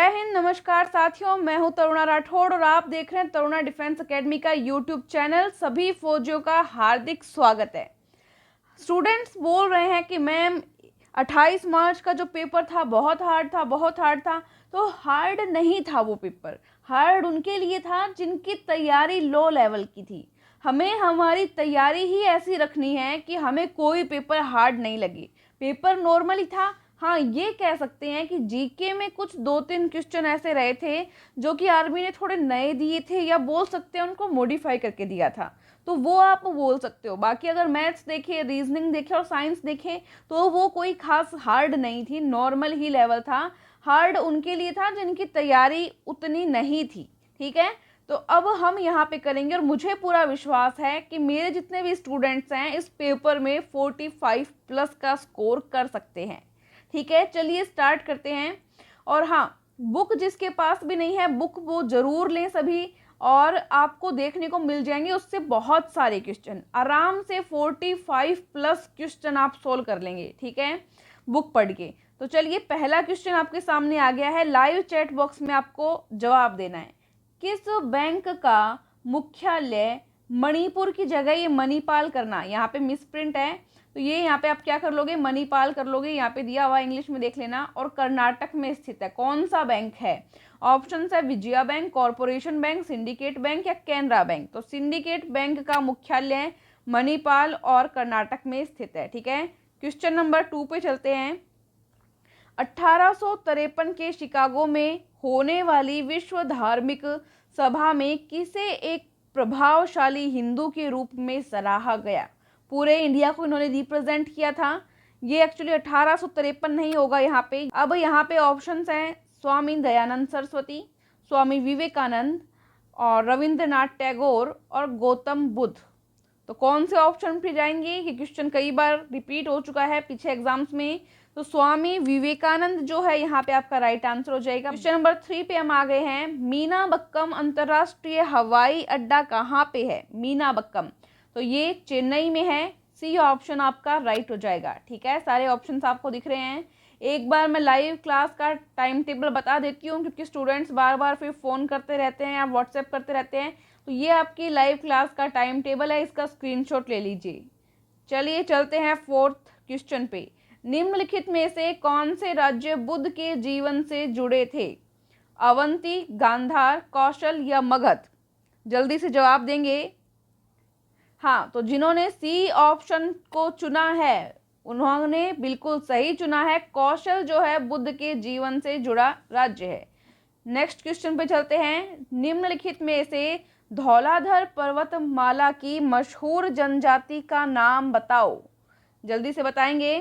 जय हिंद, नमस्कार साथियों, मैं हूं तरुणा राठौड़ और आप देख रहे हैं तरुणा डिफेंस एकेडमी का यूट्यूब चैनल। सभी फौजियों का हार्दिक स्वागत है। स्टूडेंट्स बोल रहे हैं कि मैम 28 मार्च का जो पेपर था बहुत हार्ड था, बहुत हार्ड था। तो हार्ड नहीं था वो पेपर, हार्ड उनके लिए था जिनकी तैयारी लो लेवल की थी। हमें हमारी तैयारी ही ऐसी रखनी है कि हमें कोई पेपर हार्ड नहीं लगे। पेपर नॉर्मली था। हाँ, ये कह सकते हैं कि जीके में कुछ 2-3 क्वेश्चन ऐसे रहे थे जो कि आर्मी ने थोड़े नए दिए थे, या बोल सकते हैं उनको मॉडिफाई करके दिया था, तो वो आप बोल सकते हो। बाकी अगर मैथ्स देखे, रीजनिंग देखे और साइंस देखे तो वो कोई खास हार्ड नहीं थी, नॉर्मल ही लेवल था। हार्ड उनके लिए था जिनकी तैयारी उतनी नहीं थी। ठीक है, तो अब हम यहाँ पे करेंगे और मुझे पूरा विश्वास है कि मेरे जितने भी स्टूडेंट्स हैं इस पेपर में 45 प्लस का स्कोर कर सकते हैं। ठीक है, चलिए स्टार्ट करते हैं। और हाँ, बुक जिसके पास भी नहीं है बुक वो ज़रूर लें सभी, और आपको देखने को मिल जाएंगे उससे बहुत सारे क्वेश्चन। आराम से 45 प्लस क्वेश्चन आप सोल्व कर लेंगे। ठीक है, बुक पढ़ के। तो चलिए, पहला क्वेश्चन आपके सामने आ गया है। लाइव चैट बॉक्स में आपको जवाब देना है। किस बैंक का मुख्यालय मणिपुर की जगह, ये मणिपाल करना, यहाँ पे मिसप्रिंट है तो ये यहाँ पे आप क्या कर लोगे, मणिपाल कर लोगे। यहाँ पे दिया हुआ इंग्लिश में देख लेना। और कर्नाटक में स्थित है। कौन सा बैंक है? ऑप्शन है Vijaya bank, corporation bank, syndicate bank या कैनरा बैंक। तो सिंडिकेट बैंक का मुख्यालय मणिपाल और कर्नाटक में स्थित है। ठीक है, क्वेश्चन नंबर 2 पे चलते हैं। 1853 के शिकागो में होने वाली विश्व धार्मिक सभा में किसे एक प्रभावशाली हिंदू के रूप में सराहा गया? पूरे इंडिया को इन्होंने रिप्रेजेंट किया था। ये एक्चुअली 1853 नहीं होगा यहाँ पे। अब यहाँ पे ऑप्शंस हैं स्वामी दयानंद सरस्वती, स्वामी विवेकानंद और रविंद्रनाथ टैगोर और गौतम बुद्ध। तो कौन से ऑप्शन पे जाएंगे? ये क्वेश्चन कई बार रिपीट हो चुका है पीछे एग्जाम्स में। तो स्वामी विवेकानंद जो है यहाँ पे आपका राइट आंसर हो जाएगा। क्वेश्चन नंबर 3 पे हम आ गए हैं। मीनाबक्कम अंतरराष्ट्रीय हवाई अड्डा कहाँ पे है? मीनाबक्कम, तो ये चेन्नई में है। सी ऑप्शन आपका राइट हो जाएगा। ठीक है, सारे ऑप्शन आपको दिख रहे हैं। एक बार मैं लाइव क्लास का टाइम टेबल बता देती हूँ, क्योंकि स्टूडेंट्स बार बार फिर फ़ोन करते रहते हैं या व्हाट्सएप करते रहते हैं। तो ये आपकी लाइव क्लास का टाइम टेबल है, इसका स्क्रीनशॉट ले लीजिए। चलिए चलते हैं 4th क्वेश्चन पे। निम्नलिखित में से कौन से राज्य बुद्ध के जीवन से जुड़े थे? अवंती, गांधार, कौशल या मगध? जल्दी से जवाब देंगे। हाँ, तो जिन्होंने सी ऑप्शन को चुना है उन्होंने बिल्कुल सही चुना है। कौशल जो है बुद्ध के जीवन से जुड़ा राज्य है। नेक्स्ट क्वेश्चन पे चलते हैं। निम्नलिखित में से धौलाधर पर्वतमाला की मशहूर जनजाति का नाम बताओ। जल्दी से बताएंगे।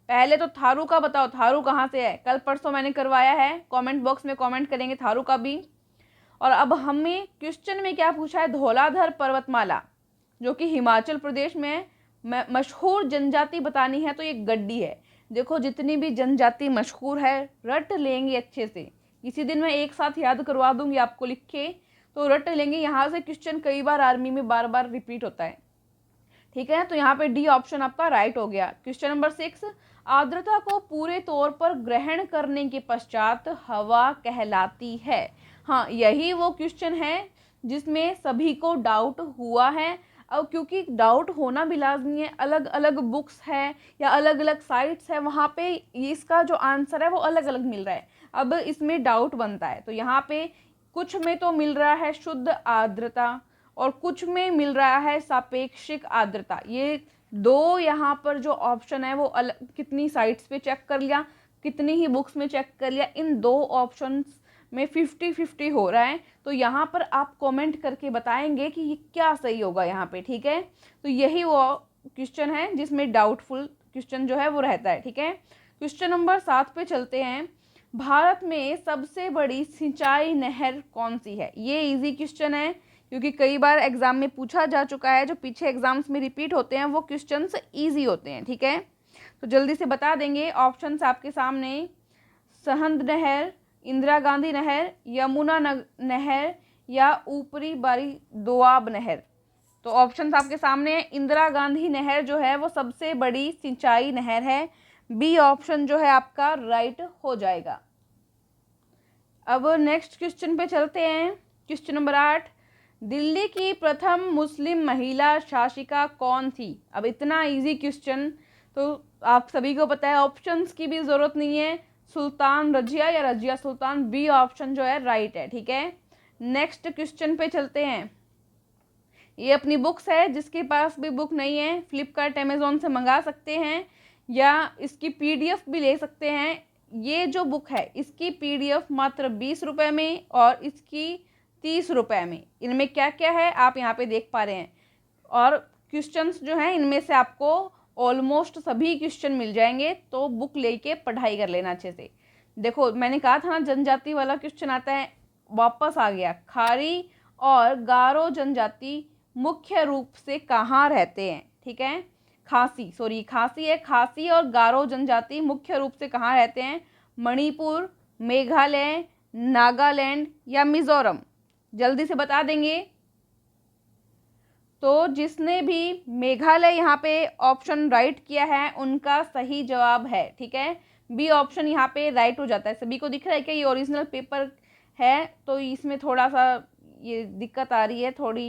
पहले तो थारू का बताओ, थारू कहाँ से है? कल परसों मैंने करवाया है, कमेंट बॉक्स में कमेंट करेंगे थारू का भी। और अब हमें क्वेश्चन में क्या पूछा है? धौलाधर पर्वतमाला जो कि हिमाचल प्रदेश में मशहूर जनजाति बतानी है, तो ये गड्डी है। देखो, जितनी भी जनजाति मशहूर है रट लेंगे अच्छे से। इसी दिन मैं एक साथ याद करवा दूंगी आपको लिख के, तो रट लेंगे। यहाँ से क्वेश्चन कई बार आर्मी में बार बार रिपीट होता है। ठीक है, तो यहाँ पे डी ऑप्शन आपका राइट हो गया। क्वेश्चन नंबर 6, आर्द्रता को पूरे तौर पर ग्रहण करने के पश्चात हवा कहलाती है। हाँ, यही वो क्वेश्चन है जिसमें सभी को डाउट हुआ है। अब क्योंकि डाउट होना भी लाजमी है, अलग अलग बुक्स है या अलग अलग साइट्स है, वहाँ पे इसका जो आंसर है वो अलग अलग मिल रहा है। अब इसमें डाउट बनता है। तो यहाँ पे कुछ में तो मिल रहा है शुद्ध आर्द्रता और कुछ में मिल रहा है सापेक्षिक आर्द्रता। ये दो यहाँ पर जो ऑप्शन है वो अलग, कितनी साइट्स पे चेक कर लिया, कितनी ही बुक्स में चेक कर लिया, इन दो ऑप्शंस में 50-50 हो रहा है। तो यहाँ पर आप कमेंट करके बताएंगे कि ये क्या सही होगा यहाँ पे। ठीक है, तो यही वो क्वेश्चन है जिसमें डाउटफुल क्वेश्चन जो है वो रहता है। ठीक है, क्वेश्चन नंबर 7 पे चलते हैं। भारत में सबसे बड़ी सिंचाई नहर कौन सी है? ये इजी क्वेश्चन है क्योंकि कई बार एग्जाम में पूछा जा चुका है। जो पीछे एग्जाम्स में रिपीट होते हैं वो क्वेश्चंस इजी होते हैं। ठीक है, तो जल्दी से बता देंगे। ऑप्शंस आपके सामने, सरहिंद नहर, इंदिरा गांधी नहर, यमुना नहर या ऊपरी बारी दोआब नहर। तो ऑप्शंस आपके सामने है। इंदिरा गांधी नहर जो है वो सबसे बड़ी सिंचाई नहर है। बी ऑप्शन जो है आपका राइट हो जाएगा। अब नेक्स्ट क्वेश्चन पे चलते हैं। क्वेश्चन नंबर 8, दिल्ली की प्रथम मुस्लिम महिला शासिका कौन थी? अब इतना इजी क्वेश्चन तो आप सभी को पता है, ऑप्शंस की भी ज़रूरत नहीं है। सुल्तान रजिया या रजिया सुल्तान, बी ऑप्शन जो है राइट है। ठीक है, नेक्स्ट क्वेश्चन पे चलते हैं। ये अपनी बुक्स है, जिसके पास भी बुक नहीं है फ्लिपकार्ट अमेज़ॉन से मंगा सकते हैं या इसकी पीडीएफ भी ले सकते हैं। ये जो बुक है इसकी पीडीएफ मात्र 20 रुपये में और इसकी 30 रुपये में। इनमें क्या क्या है आप यहाँ पे देख पा रहे हैं, और क्वेश्चंस जो हैं इनमें से आपको ऑलमोस्ट सभी क्वेश्चन मिल जाएंगे, तो बुक लेके पढ़ाई कर लेना अच्छे से। देखो मैंने कहा था ना जनजाति वाला क्वेश्चन आता है, वापस आ गया। खारी और गारो जनजाति मुख्य रूप से कहाँ रहते हैं? ठीक है, खासी है। खासी और गारो जनजाति मुख्य रूप से कहाँ रहते हैं? मणिपुर, मेघालय, नागालैंड या मिजोरम? जल्दी से बता देंगे। तो जिसने भी मेघालय यहाँ पे ऑप्शन राइट किया है उनका सही जवाब है। ठीक है, बी ऑप्शन यहाँ पे राइट हो जाता है। सभी को दिख रहा है कि ये ओरिजिनल पेपर है, तो इसमें थोड़ा सा ये दिक्कत आ रही है थोड़ी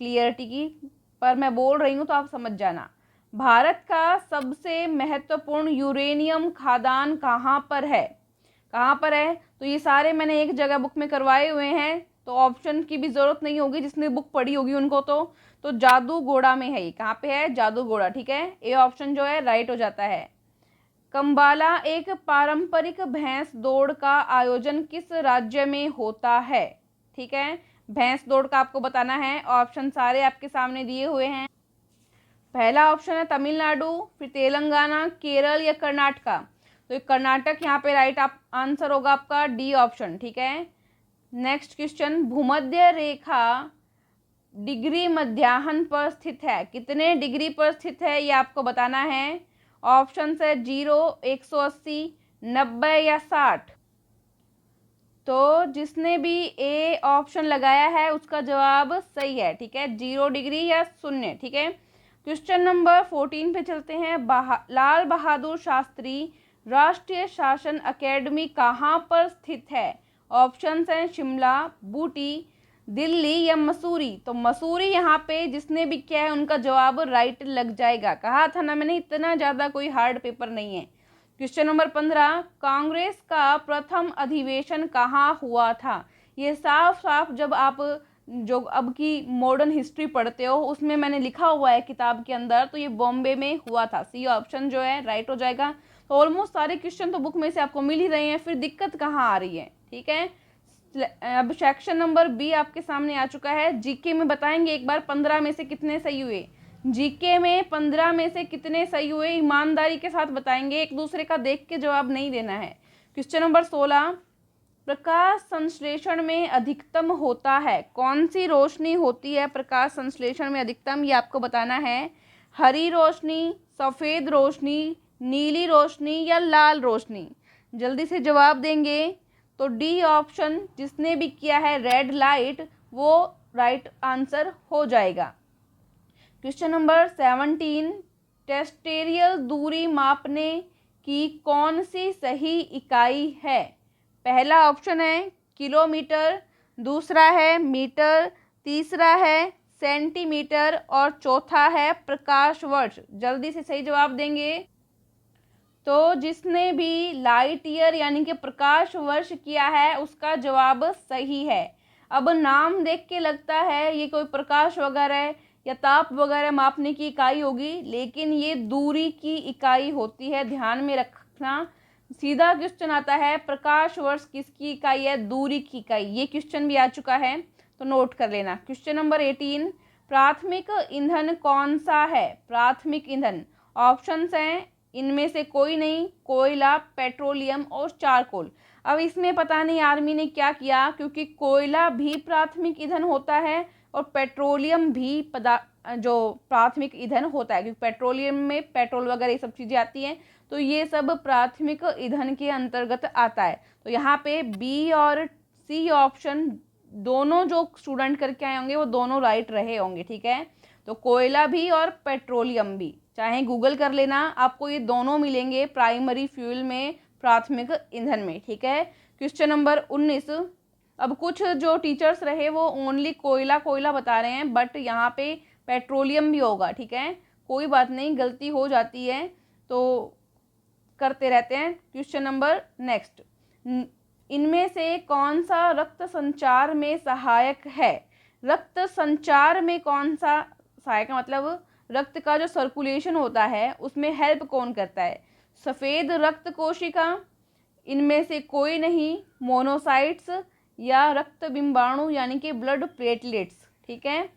क्लियरिटी की, पर मैं बोल रही हूँ तो आप समझ जाना। भारत का सबसे महत्वपूर्ण यूरेनियम खदान कहाँ पर है? कहाँ पर है? तो ये सारे मैंने एक जगह बुक में करवाए हुए हैं, तो ऑप्शन की भी ज़रूरत नहीं होगी, जिसने बुक पढ़ी होगी उनको। तो जादूगोड़ा में है। ये कहाँ पे है? जादूगोड़ा। ठीक है, ए ऑप्शन जो है राइट हो जाता है। कंबाला एक पारंपरिक भैंस दौड़ का आयोजन किस राज्य में होता है? ठीक है, भैंस दौड़ का आपको बताना है। ऑप्शन सारे आपके सामने दिए हुए हैं। पहला ऑप्शन है तमिलनाडु, फिर तेलंगाना, केरल या कर्नाटका। तो ये कर्नाटक यहाँ पे राइट आंसर होगा आपका, डी ऑप्शन। ठीक है, नेक्स्ट क्वेश्चन, भूमध्य रेखा डिग्री मध्याह्न पर स्थित है। कितने डिग्री पर स्थित है ये आपको बताना है। ऑप्शन है 0, 180, 90 या 60। तो जिसने भी ए ऑप्शन लगाया है उसका जवाब सही है। ठीक है, 0 डिग्री या 0। ठीक है, क्वेश्चन नंबर 14 पे चलते हैं। लाल बहादुर शास्त्री राष्ट्रीय शासन अकेडमी कहाँ पर स्थित है? ऑप्शन हैं शिमला, बूटी, दिल्ली या मसूरी। तो मसूरी यहाँ पे जिसने भी किया है उनका जवाब राइट लग जाएगा। कहा था ना मैंने, इतना ज़्यादा कोई हार्ड पेपर नहीं है। क्वेश्चन नंबर 15, कांग्रेस का प्रथम अधिवेशन कहाँ हुआ था? ये साफ साफ जब आप जो अब की मॉडर्न हिस्ट्री पढ़ते हो उसमें मैंने लिखा हुआ है किताब के अंदर, तो ये बॉम्बे में हुआ था। सी ऑप्शन जो है राइट हो जाएगा। तो ऑलमोस्ट सारे क्वेश्चन तो बुक में से आपको मिल ही रहे हैं, फिर दिक्कत कहाँ आ रही है? ठीक है, अब सेक्शन नंबर बी आपके सामने आ चुका है। जीके में बताएंगे एक बार 15 में से कितने सही हुए। जीके में 15 में से कितने सही हुए ईमानदारी के साथ बताएंगे, एक दूसरे का देख के जवाब नहीं देना है। क्वेश्चन नंबर 16, प्रकाश संश्लेषण में अधिकतम होता है? कौन सी रोशनी होती है प्रकाश संश्लेषण में अधिकतम, ये आपको बताना है। हरी रोशनी, सफ़ेद रोशनी, नीली रोशनी या लाल रोशनी? जल्दी से जवाब देंगे। तो डी ऑप्शन जिसने भी किया है रेड लाइट, वो राइट आंसर हो जाएगा। क्वेश्चन नंबर 17, टेरेस्ट्रियल दूरी मापने की कौन सी सही इकाई है? पहला ऑप्शन है किलोमीटर, दूसरा है मीटर, तीसरा है सेंटीमीटर और चौथा है प्रकाश वर्ष। जल्दी से सही जवाब देंगे। तो जिसने भी लाइट ईयर यानी कि प्रकाश वर्ष किया है उसका जवाब सही है। अब नाम देख के लगता है ये कोई प्रकाश वगैरह या ताप वगैरह मापने की इकाई होगी, लेकिन ये दूरी की इकाई होती है, ध्यान में रखना। सीधा क्वेश्चन आता है प्रकाश वर्ष किसकी इकाई है? दूरी की इकाई। ये क्वेश्चन भी आ चुका है, तो नोट कर लेना। क्वेश्चन नंबर 18, प्राथमिक ईंधन कौन सा है? प्राथमिक ईंधन ऑप्शंस हैं इनमें से कोई नहीं, कोयला, पेट्रोलियम और चारकोल। अब इसमें पता नहीं आर्मी ने क्या किया, क्योंकि कोयला भी प्राथमिक ईंधन होता है और पेट्रोलियम भी जो प्राथमिक ईंधन होता है, क्योंकि पेट्रोलियम में पेट्रोल वगैरह ये सब चीज़ें आती हैं, तो ये सब प्राथमिक ईंधन के अंतर्गत आता है। तो यहाँ पे बी और सी ऑप्शन दोनों जो स्टूडेंट करके आए होंगे वो दोनों राइट रहे होंगे। ठीक है, तो कोयला भी और पेट्रोलियम भी, चाहे गूगल कर लेना, आपको ये दोनों मिलेंगे प्राइमरी फ्यूल में, प्राथमिक ईंधन में। ठीक है, क्वेश्चन नंबर 19। अब कुछ जो टीचर्स रहे वो ओनली कोयला कोयला बता रहे हैं, बट यहाँ पे पेट्रोलियम भी होगा, ठीक है। कोई बात नहीं, गलती हो जाती है तो करते रहते हैं। क्वेश्चन नंबर नेक्स्ट, इनमें से कौन सा रक्त संचार में सहायक है? रक्त संचार में कौन सा सहायक है, मतलब रक्त का जो सर्कुलेशन होता है उसमें हेल्प कौन करता है? सफ़ेद रक्त कोशिका, इनमें से कोई नहीं, मोनोसाइट्स या रक्त बिंबाणु यानी कि ब्लड प्लेटलेट्स, ठीक है।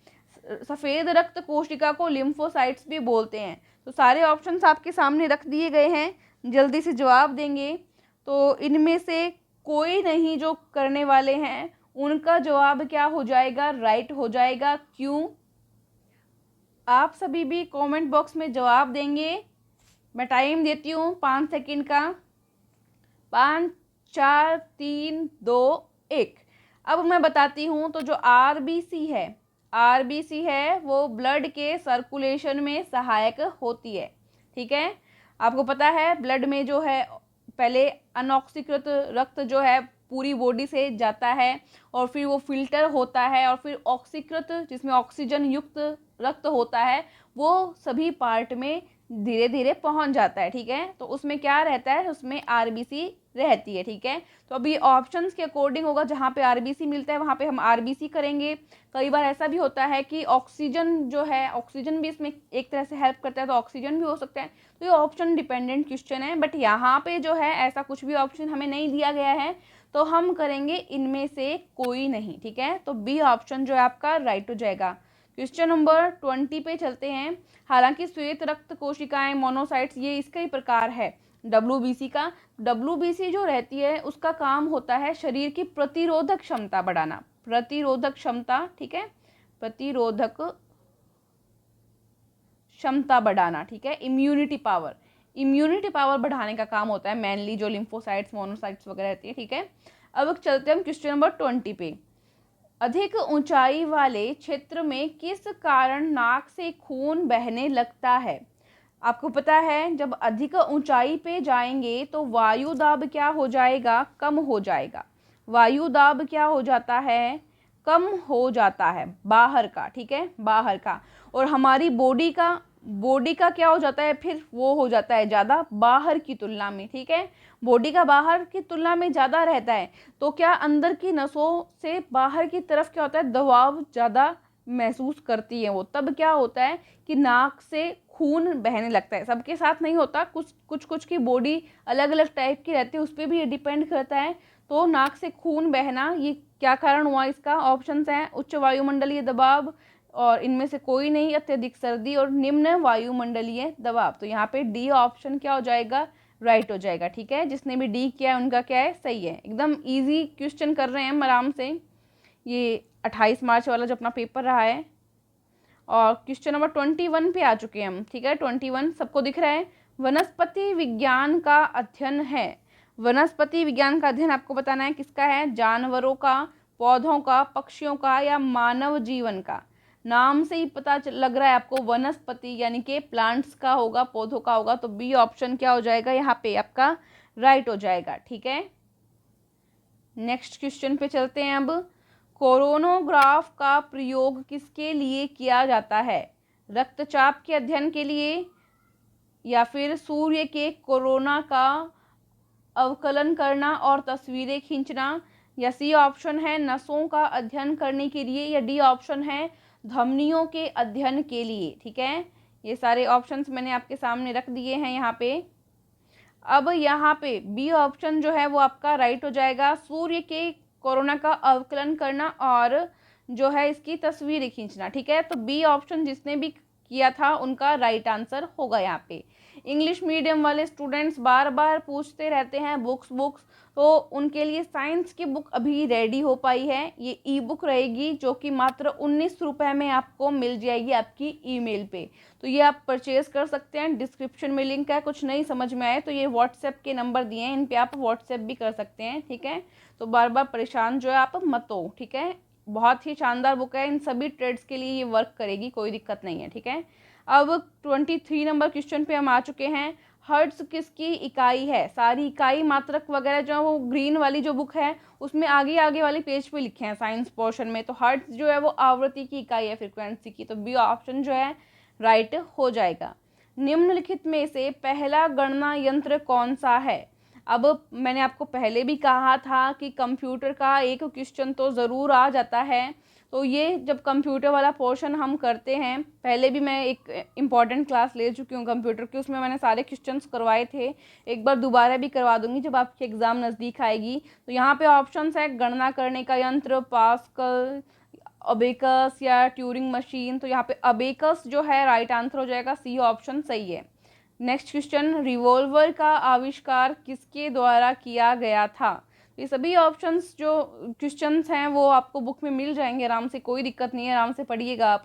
सफ़ेद रक्त कोशिका को लिम्फोसाइट्स भी बोलते हैं। तो सारे ऑप्शंस आपके सामने रख दिए गए हैं, जल्दी से जवाब देंगे। तो इनमें से कोई नहीं जो करने वाले हैं उनका जवाब क्या हो जाएगा? राइट हो जाएगा। क्यों? आप सभी भी कमेंट बॉक्स में जवाब देंगे। मैं टाइम देती हूँ 5 सेकंड का। 5 4 3 2 1। अब मैं बताती हूँ। तो जो आरबीसी है वो ब्लड के सर्कुलेशन में सहायक होती है, ठीक है। आपको पता है ब्लड में जो है पहले अनऑक्सीकृत रक्त जो है पूरी बॉडी से जाता है और फिर वो फिल्टर होता है और फिर ऑक्सीकृत जिसमें ऑक्सीजन युक्त रक्त होता है वो सभी पार्ट में धीरे धीरे पहुंच जाता है, ठीक है। तो उसमें क्या रहता है? उसमें आरबीसी रहती है, ठीक है। तो अभी ऑप्शंस के अकॉर्डिंग होगा, जहाँ पे आरबीसी मिलता है वहाँ पे हम आरबीसी करेंगे। कई बार ऐसा भी होता है कि ऑक्सीजन जो है, ऑक्सीजन भी इसमें एक तरह से हेल्प करता है, तो ऑक्सीजन भी हो सकता है। तो ये ऑप्शन डिपेंडेंट क्वेश्चन है, बट यहाँ पे जो है ऐसा कुछ भी ऑप्शन हमें नहीं दिया गया है, तो हम करेंगे इनमें से कोई नहीं, ठीक है। तो बी ऑप्शन जो है आपका राइट हो जाएगा। क्वेश्चन नंबर 20 पे चलते हैं। हालांकि श्वेत रक्त कोशिकाएं मोनोसाइट्स ये इसका ही प्रकार है डब्ल्यूबीसी का। डब्ल्यूबीसी जो रहती है उसका काम होता है शरीर की प्रतिरोधक क्षमता बढ़ाना, प्रतिरोधक क्षमता, ठीक है, प्रतिरोधक क्षमता बढ़ाना, ठीक है। इम्यूनिटी पावर बढ़ाने का काम होता है मेनली, जो लिम्फोसाइट्स मोनोसाइट्स वगैरह रहती है, ठीक है। अब चलते हैं हम क्वेश्चन नंबर 20 पे। अधिक ऊंचाई वाले क्षेत्र में किस कारण नाक से खून बहने लगता है? आपको पता है जब अधिक ऊंचाई पे जाएंगे तो वायु दाब क्या हो जाएगा? कम हो जाएगा। वायु दाब क्या हो जाता है? कम हो जाता है बाहर का, ठीक है, बाहर का। और हमारी बॉडी का क्या हो जाता है? फिर वो हो जाता है ज़्यादा बाहर की तुलना में, ठीक है। बॉडी का बाहर की तुलना में ज़्यादा रहता है, तो क्या अंदर की नसों से बाहर की तरफ क्या होता है? दबाव ज़्यादा महसूस करती है वो, तब क्या होता है कि नाक से खून बहने लगता है। सबके साथ नहीं होता, कुछ की बॉडी अलग अलग टाइप की रहती है, उस पर भी ये डिपेंड करता है। तो नाक से खून बहना ये क्या कारण हुआ? इसका ऑप्शंस हैं उच्च वायुमंडलीय दबाव, और इनमें से कोई नहीं, अत्यधिक सर्दी और निम्न वायुमंडलीय दबाव। तो यहाँ पे डी ऑप्शन क्या हो जाएगा? राइट हो जाएगा, ठीक है। जिसने भी डी किया है उनका क्या है? सही है। एकदम इजी क्वेश्चन कर रहे हैं हम आराम से। ये 28 मार्च वाला जो अपना पेपर रहा है। और क्वेश्चन नंबर 21 पे आ चुके हैं हम, ठीक है। 21 सबको दिख रहा है। वनस्पति विज्ञान का अध्ययन है। वनस्पति विज्ञान का अध्ययन आपको बताना है किसका है? जानवरों का, पौधों का, पक्षियों का या मानव जीवन का? नाम से ही पता लग रहा है आपको वनस्पति यानी कि प्लांट्स का होगा, पौधों का होगा। तो बी ऑप्शन क्या हो जाएगा यहाँ पे आपका? राइट हो जाएगा, ठीक है। नेक्स्ट क्वेश्चन पे चलते हैं। अब कोरोनोग्राफ का प्रयोग किसके लिए किया जाता है? रक्तचाप के अध्ययन के लिए, या फिर सूर्य के कोरोना का अवकलन करना और तस्वीरें खींचना, या सी ऑप्शन है नसों का अध्ययन करने के लिए, या डी ऑप्शन है धमनियों के अध्ययन के लिए, ठीक है। ये सारे ऑप्शंस मैंने आपके सामने रख दिए हैं यहाँ पे। अब यहाँ पे बी ऑप्शन जो है वो आपका राइट हो जाएगा। सूर्य के कोरोना का अवकलन करना और जो है इसकी तस्वीरें खींचना, ठीक है। तो बी ऑप्शन जिसने भी किया था उनका राइट आंसर होगा यहाँ पे। इंग्लिश मीडियम वाले स्टूडेंट्स बार बार पूछते रहते हैं बुक्स, तो उनके लिए साइंस की बुक अभी रेडी हो पाई है। ये ई बुक रहेगी जो कि मात्र 19 रुपये में आपको मिल जाएगी आपकी ईमेल पे। तो ये आप परचेज कर सकते हैं, डिस्क्रिप्शन में लिंक है। कुछ नहीं समझ में आए तो ये व्हाट्सएप के नंबर दिए हैं, इन पे आप व्हाट्सएप भी कर सकते हैं, ठीक है। तो बार बार परेशान जो है आप मत हो, ठीक है। बहुत ही शानदार बुक है, इन सभी ट्रेड्स के लिए ये वर्क करेगी, कोई दिक्कत नहीं है, ठीक है। अब 23 नंबर क्वेश्चन पे हम आ चुके हैं। हर्ट्ज किसकी इकाई है? सारी इकाई मात्रक वगैरह जो वो ग्रीन वाली जो बुक है उसमें आगे आगे वाले पेज पे लिखे हैं साइंस पोर्शन में। तो हर्ट्ज जो है वो आवृत्ति की इकाई है, फ्रीक्वेंसी की। तो बी ऑप्शन जो है राइट हो जाएगा। निम्नलिखित में से पहला गणना यंत्र कौन सा है? अब मैंने आपको पहले भी कहा था कि कंप्यूटर का एक क्वेश्चन तो ज़रूर आ जाता है। तो ये जब कंप्यूटर वाला पोर्शन हम करते हैं, पहले भी मैं एक इम्पॉर्टेंट क्लास ले चुकी हूँ कंप्यूटर की, उसमें मैंने सारे क्वेश्चंस करवाए थे। एक बार दोबारा भी करवा दूंगी जब आपकी एग्ज़ाम नज़दीक आएगी। तो यहाँ पे ऑप्शंस है गणना करने का यंत्र, पास्कल, अबेकस या ट्यूरिंग मशीन। तो यहाँ पे अबेकस जो है राइट आंसर हो जाएगा, सी ऑप्शन सही है। नेक्स्ट क्वेश्चन, रिवॉल्वर का आविष्कार किसके द्वारा किया गया था? ये सभी ऑप्शंस जो क्वेश्चंस हैं वो आपको बुक में मिल जाएंगे आराम से, कोई दिक्कत नहीं है, आराम से पढ़िएगा आप।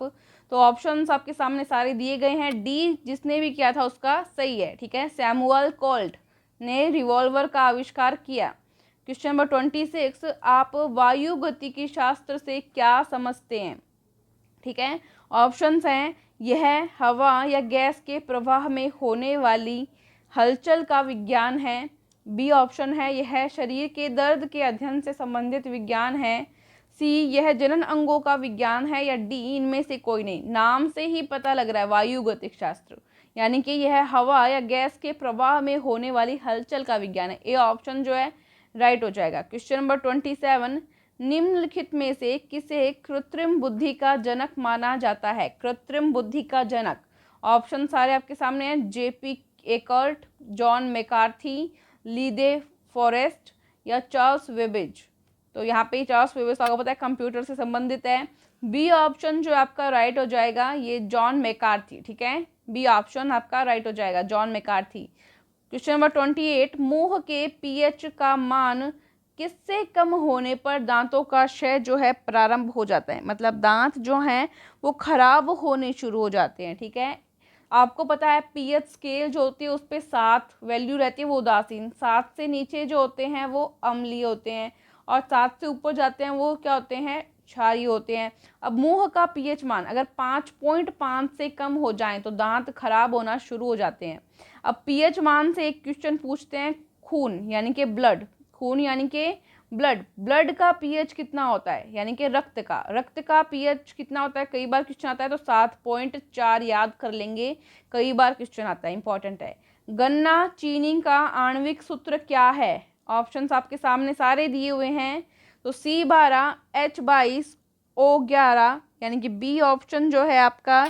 तो ऑप्शंस आपके सामने सारे दिए गए हैं। डी जिसने भी किया था उसका सही है, ठीक है। सैमुअल कोल्ट ने रिवॉल्वर का आविष्कार किया। क्वेश्चन नंबर 26, आप वायु गतिकी शास्त्र से क्या समझते हैं? ठीक है, ऑप्शंस हैं यह हवा या गैस के प्रवाह में होने वाली हलचल का विज्ञान है। बी ऑप्शन है यह शरीर के दर्द के अध्ययन से संबंधित विज्ञान है। सी यह जनन अंगों का विज्ञान है। या डी इनमें से कोई नहीं। नाम से ही पता लग रहा है वायुगतिक शास्त्र, यानी कि यह हवा या गैस के प्रवाह में होने वाली हलचल का विज्ञान है। ए ऑप्शन जो है राइट हो जाएगा। क्वेश्चन नंबर 27, निम्नलिखित में से किसे कृत्रिम बुद्धि का जनक माना जाता है? कृत्रिम बुद्धि का जनक, ऑप्शन सारे आपके सामने हैं। JP Eckert, John McCarthy, Lee De Forest या चार्ल्स वेबेज। तो यहाँ पे चार्ल्स वेबेज आपको पता है कंप्यूटर से संबंधित है। बी ऑप्शन जो आपका राइट हो जाएगा ये जॉन मैकार्थी, ठीक है। बी ऑप्शन आपका राइट हो जाएगा, जॉन मैकार्थी। क्वेश्चन नंबर 28, मुंह के पीएच का मान किससे कम होने पर दांतों का क्षय जो है प्रारंभ हो जाता है? मतलब दांत जो हैं वो खराब होने शुरू हो जाते हैं, ठीक है। आपको पता है पीएच स्केल जो होती है उस पर 7 वैल्यू रहती है वो उदासीन, 7 से नीचे जो होते हैं वो अम्लीय होते हैं, और 7 से ऊपर जाते हैं वो क्या होते हैं? क्षारीय होते हैं। अब मुंह का पीएच मान अगर 5.5 से कम हो जाए तो दांत खराब होना शुरू हो जाते हैं। अब पीएच मान से एक क्वेश्चन पूछते हैं, खून यानी कि ब्लड, खून यानी कि ब्लड, ब्लड का पीएच कितना होता है? यानी कि रक्त का पीएच कितना होता है? कई बार क्वेश्चन आता है तो 7.4 याद कर लेंगे, कई बार क्वेश्चन आता है, इंपॉर्टेंट है। गन्ना चीनी का आणविक सूत्र क्या है? ऑप्शंस आपके सामने सारे दिए हुए हैं। तो C12 H22 O11, यानी कि बी ऑप्शन जो है आपका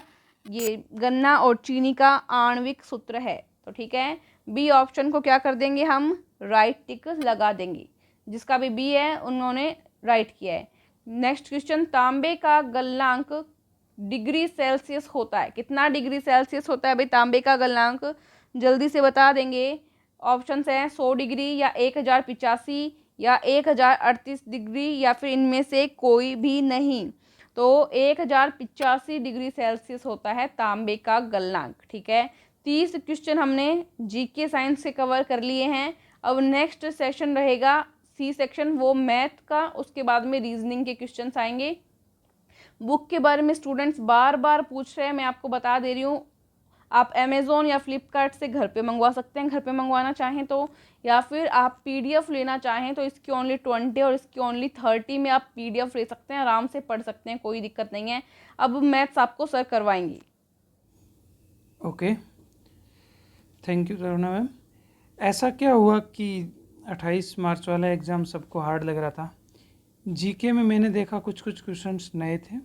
ये गन्ना और चीनी का आणविक सूत्र है। तो ठीक है, बी ऑप्शन को क्या कर देंगे हम? राइट टिक लगा देंगे। जिसका भी बी है उन्होंने राइट किया है। नेक्स्ट क्वेश्चन, तांबे का गलनांक डिग्री सेल्सियस होता है, कितना डिग्री सेल्सियस होता है भाई तांबे का गलनांक? जल्दी से बता देंगे। ऑप्शन हैं 100 डिग्री या 1085 या 1038 डिग्री या फिर इनमें से कोई भी नहीं। तो 1085 डिग्री सेल्सियस होता है तांबे का गलनांक, ठीक है। 30 क्वेश्चन हमने जीके साइंस से कवर कर लिए हैं। अब नेक्स्ट सेशन रहेगा सी सेक्शन, वो मैथ का, उसके बाद में रीजनिंग के क्वेश्चंस आएंगे। बुक के बारे में स्टूडेंट्स बार बार पूछ रहे हैं, मैं आपको बता दे रही हूँ, आप अमेज़ोन या फ्लिपकार्ट से घर पे मंगवा सकते हैं, घर पे मंगवाना चाहें तो, या फिर आप पीडीएफ लेना चाहें तो इसकी ओनली 20 और इसकी ओनली 30 में आप पीडीएफ ले सकते हैं, आराम से पढ़ सकते हैं, कोई दिक्कत नहीं है। अब मैथ्स आपको सर करवाएंगी। Okay, thank you Karuna ma'am. ऐसा क्या हुआ कि 28 मार्च वाला एग्ज़ाम सबको हार्ड लग रहा था? जीके में मैंने देखा कुछ कुछ क्वेश्चंस नए थे,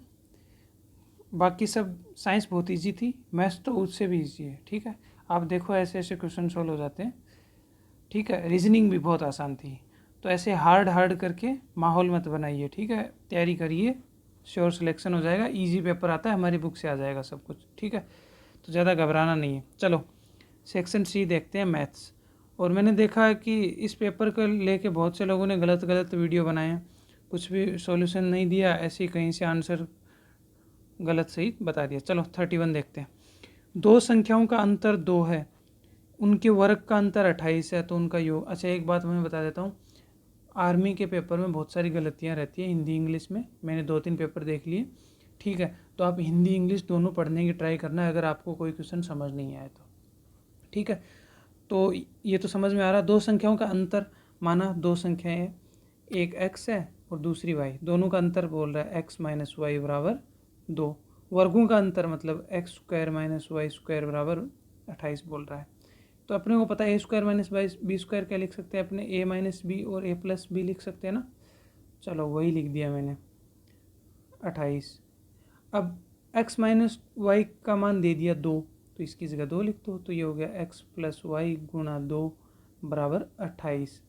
बाकी सब साइंस बहुत इजी थी, मैथ्स तो उससे भी इजी है, ठीक है। आप देखो ऐसे ऐसे क्वेश्चन सॉल्व हो जाते हैं, ठीक है। रीजनिंग भी बहुत आसान थी, तो ऐसे हार्ड करके माहौल मत बनाइए, ठीक है। तैयारी करिए, श्योर सिलेक्शन हो जाएगा, इजी पेपर आता है, हमारी बुक से आ जाएगा सब कुछ, ठीक है। तो ज़्यादा घबराना नहीं है। चलो सेक्शन सी देखते हैं, मैथ्स। और मैंने देखा है कि इस पेपर को लेके बहुत से लोगों ने गलत वीडियो बनाए हैं, कुछ भी सॉल्यूशन नहीं दिया, ऐसे ही कहीं से आंसर गलत सही बता दिया। चलो 31 देखते हैं। दो संख्याओं का अंतर 2 है, उनके वर्ग का अंतर 28 है, तो उनका योग। अच्छा एक बात मैं बता देता हूँ, आर्मी के पेपर में बहुत सारी गलतियाँ रहती हैं हिंदी इंग्लिश में, मैंने 2-3 पेपर देख लिए, ठीक है। तो आप हिंदी इंग्लिश दोनों पढ़ने की ट्राई करना अगर आपको कोई क्वेश्चन समझ नहीं आए तो, ठीक है। तो ये तो समझ में आ रहा, दो संख्याओं का अंतर, माना दो संख्याएं हैं, एक x है और दूसरी y, दोनों का अंतर बोल रहा है x माइनस वाई बराबर 2। वर्गों का अंतर मतलब X square minus Y square बराबर 28 बोल रहा है। तो अपने को पता है ए स्क्वायर माइनस बी स्क्वायर क्या लिख सकते हैं अपने, ए माइनस बी और ए प्लस बी लिख सकते हैं ना। चलो वही लिख दिया मैंने 28। अब x माइनस वाई का मान दे दिया 2, तो इसकी जगह 2 लिख दो, तो ये हो गया x प्लस वाई गुणा 2 बराबर 28।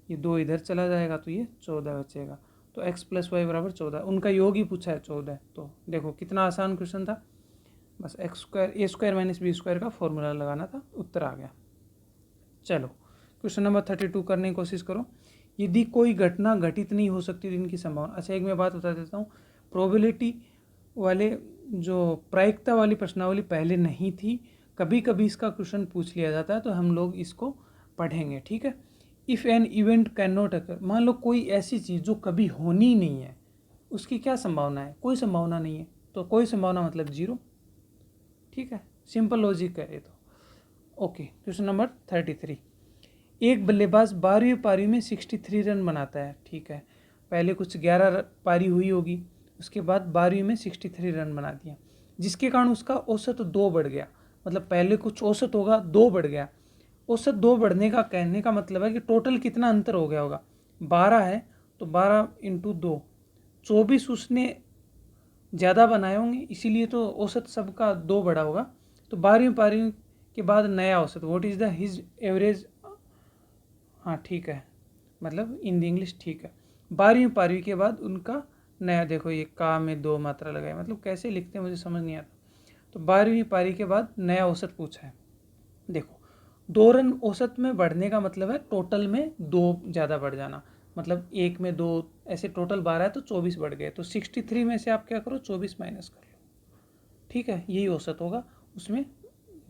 ये 2 इधर चला जाएगा तो ये 14 बचेगा। तो x प्लस वाई बराबर 14, उनका योग ही पूछा है 14। तो देखो कितना आसान क्वेश्चन था, बस एक्स स्क्वायर ए स्क्वायर माइनस बी स्क्वायर का फॉर्मूला लगाना था, उत्तर आ गया। चलो क्वेश्चन नंबर 32 करने की कोशिश करो। यदि कोई घटना घटित नहीं हो सकती तो इनकी संभावना। अच्छा एक मैं बात बता देता हूँ, प्रोबेबिलिटी वाले जो प्रायिकता वाली प्रश्नावली पहले नहीं थी, कभी कभी इसका क्वेश्चन पूछ लिया जाता है, तो हम लोग इसको पढ़ेंगे, ठीक है। If an event can not occur, मान लो कोई ऐसी चीज़ जो कभी होनी ही नहीं है, उसकी क्या संभावना है, कोई संभावना नहीं है, तो कोई संभावना मतलब 0, ठीक है, सिंपल लॉजिक है ये तो। Okay question number 33। एक बल्लेबाज 12वीं पारी में 63 रन बनाता है, ठीक है, पहले कुछ 11 पारी हुई होगी, उसके बाद 12वीं में 63 रन बना दिया, जिसके कारण उसका औसत 2 बढ़ गया। मतलब पहले कुछ औसत होगा, 2 बढ़ गया। औसत 2 बढ़ने का कहने का मतलब है कि टोटल कितना अंतर हो गया होगा, 12 है तो 12 इंटू 2, 24 उसने ज़्यादा बनाए होंगे, इसीलिए तो औसत सबका 2 बढ़ा होगा। तो 12वीं पारी के बाद नया औसत, what is the his average, हाँ ठीक है, मतलब इन द इंग्लिश ठीक है। 12वीं पारी के बाद उनका नया, देखो ये का में 2 मात्रा लगाए, मतलब कैसे लिखते हैं मुझे समझ नहीं आता। तो 12वीं पारी के बाद नया औसत पूछा है। देखो 2 रन औसत में बढ़ने का मतलब है टोटल में 2 ज़्यादा बढ़ जाना, मतलब एक में 2, ऐसे टोटल 12 है तो 24 बढ़ गए। तो 63 में से आप क्या करो, 24 माइनस कर लो, ठीक है, यही औसत होगा, उसमें